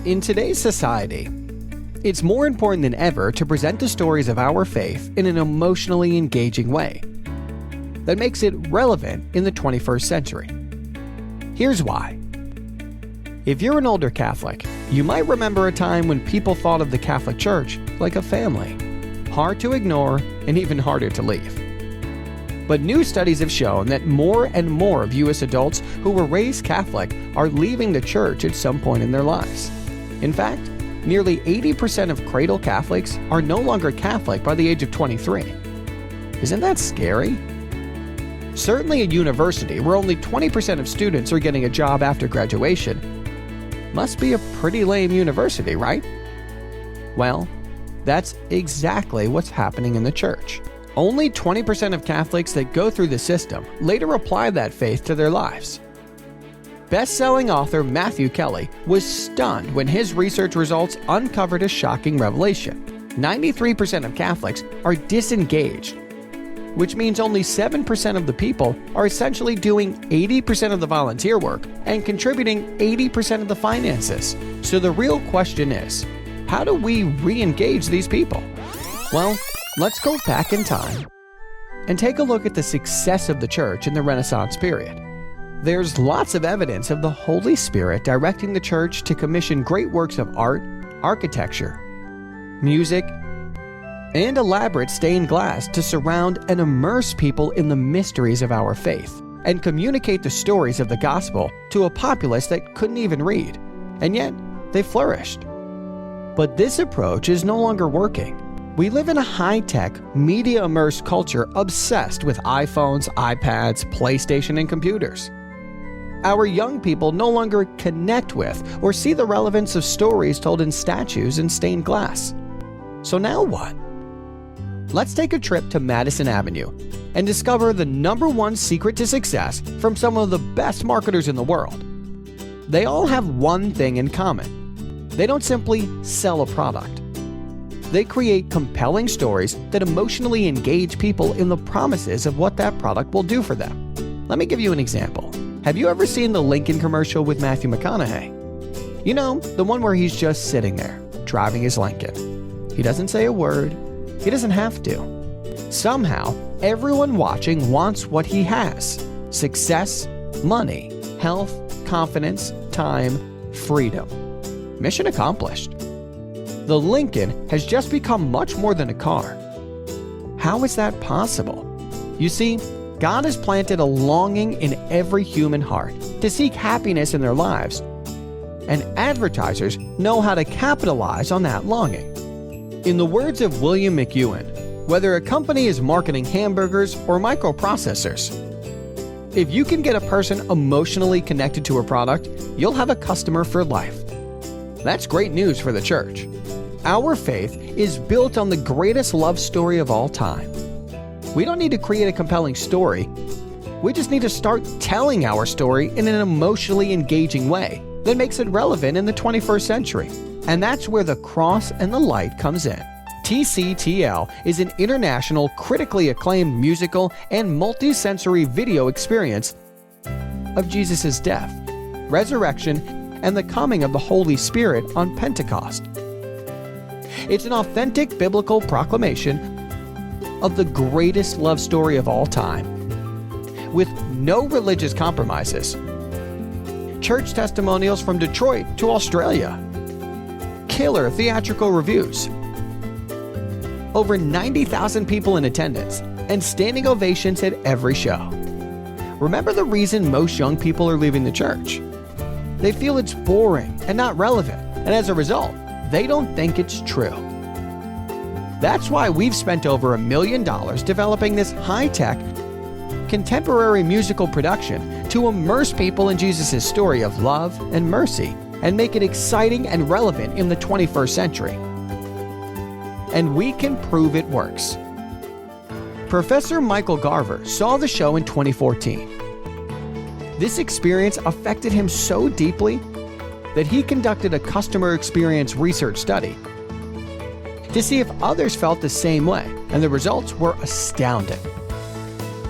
In today's society, it's more important than ever to present the stories of our faith in an emotionally engaging way that makes it relevant in the 21st century. Here's why. If you're an older Catholic, you might remember a time when people thought of the Catholic Church like a family, hard to ignore and even harder to leave. But new studies have shown that more and more of U.S. adults who were raised Catholic are leaving the Church at some point in their lives. In fact, nearly 80% of cradle Catholics are no longer Catholic by the age of 23. Isn't that scary? Certainly at university, where only 20% of students are getting a job after graduation, must be a pretty lame university, right? Well, that's exactly what's happening in the Church. Only 20% of Catholics that go through the system later apply that faith to their lives. Best-selling author Matthew Kelly was stunned when his research results uncovered a shocking revelation. 93% of Catholics are disengaged, which means only 7% of the people are essentially doing 80% of the volunteer work and contributing 80% of the finances. So the real question is, how do we re-engage these people? Well, let's go back in time and take a look at the success of the Church in the Renaissance period. There's lots of evidence of the Holy Spirit directing the Church to commission great works of art, architecture, music, and elaborate stained glass to surround and immerse people in the mysteries of our faith and communicate the stories of the gospel to a populace that couldn't even read, and yet they flourished. But this approach is no longer working. We live in a high-tech, media-immersed culture obsessed with iPhones, iPads, PlayStation, and computers. Our young people no longer connect with or see the relevance of stories told in statues and stained glass. So now what? Let's take a trip to Madison Avenue and discover the #1 secret to success from some of the best marketers in the world. They all have one thing in common. They don't simply sell a product. They create compelling stories that emotionally engage people in the promises of what that product will do for them. Let me give you an example. Have you ever seen the Lincoln commercial with Matthew McConaughey? You know, the one where he's just sitting there, driving his Lincoln. He doesn't say a word. He doesn't have to. Somehow, everyone watching wants what he has: success, money, health, confidence, time, freedom. Mission accomplished. The Lincoln has just become much more than a car. How is that possible? You see, God has planted a longing in every human heart to seek happiness in their lives, and advertisers know how to capitalize on that longing. In the words of William McEwen, whether a company is marketing hamburgers or microprocessors, if you can get a person emotionally connected to a product, you'll have a customer for life. That's great news for the Church. Our faith is built on the greatest love story of all time. We don't need to create a compelling story. We just need to start telling our story in an emotionally engaging way that makes it relevant in the 21st century. And that's where the cross and the light comes in. TCTL is an international, critically acclaimed musical and multi-sensory video experience of Jesus' death, resurrection, and the coming of the Holy Spirit on Pentecost. It's an authentic biblical proclamation of the greatest love story of all time, with no religious compromises. Church testimonials from Detroit to Australia. Killer theatrical reviews. Over 90,000 people in attendance, and standing ovations at every show. Remember the reason most young people are leaving the Church? They feel it's boring and not relevant, and as a result, they don't think it's true. That's why we've spent over $1 million developing this high-tech, contemporary musical production to immerse people in Jesus' story of love and mercy and make it exciting and relevant in the 21st century. And we can prove it works. Professor Michael Garver saw the show in 2014. This experience affected him so deeply that he conducted a customer experience research study to see if others felt the same way, and the results were astounding.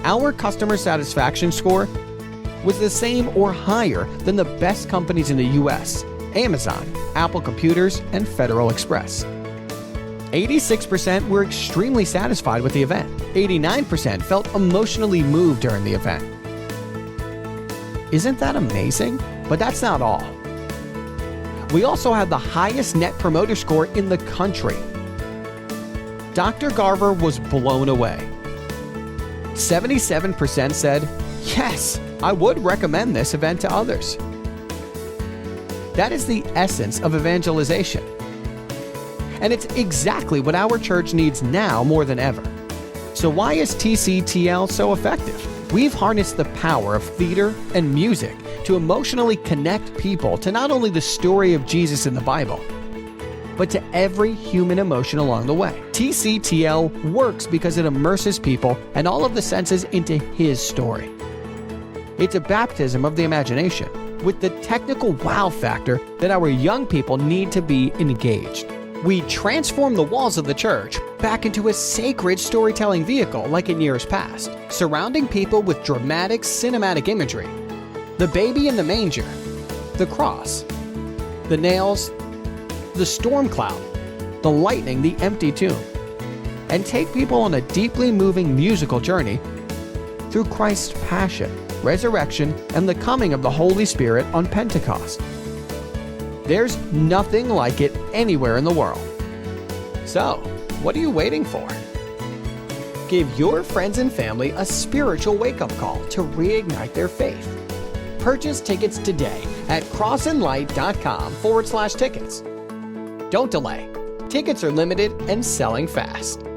Our customer satisfaction score was the same or higher than the best companies in the US, Amazon, Apple computers, and Federal Express. 86% were extremely satisfied with the event. 89% felt emotionally moved during the event. Isn't that amazing? But that's not all. We also had the highest Net Promoter Score in the country. Dr. Garver was blown away. 77% said, "Yes, I would recommend this event to others." That is the essence of evangelization. And it's exactly what our church needs now more than ever. So why is TCTL so effective? We've harnessed the power of theater and music to emotionally connect people to not only the story of Jesus in the Bible, but to every human emotion along the way. TCTL works because it immerses people and all of the senses into His story. It's a baptism of the imagination with the technical wow factor that our young people need to be engaged. We transform the walls of the church back into a sacred storytelling vehicle like in years past, surrounding people with dramatic cinematic imagery. The baby in the manger, the cross, the nails, the storm cloud, the lightning, the empty tomb, and take people on a deeply moving musical journey through Christ's passion, resurrection, and the coming of the Holy Spirit on Pentecost. There's nothing like it anywhere in the world. So, what are you waiting for? Give your friends and family a spiritual wake-up call to reignite their faith. Purchase tickets today at crossandlight.com/tickets. Don't delay. Tickets are limited and selling fast.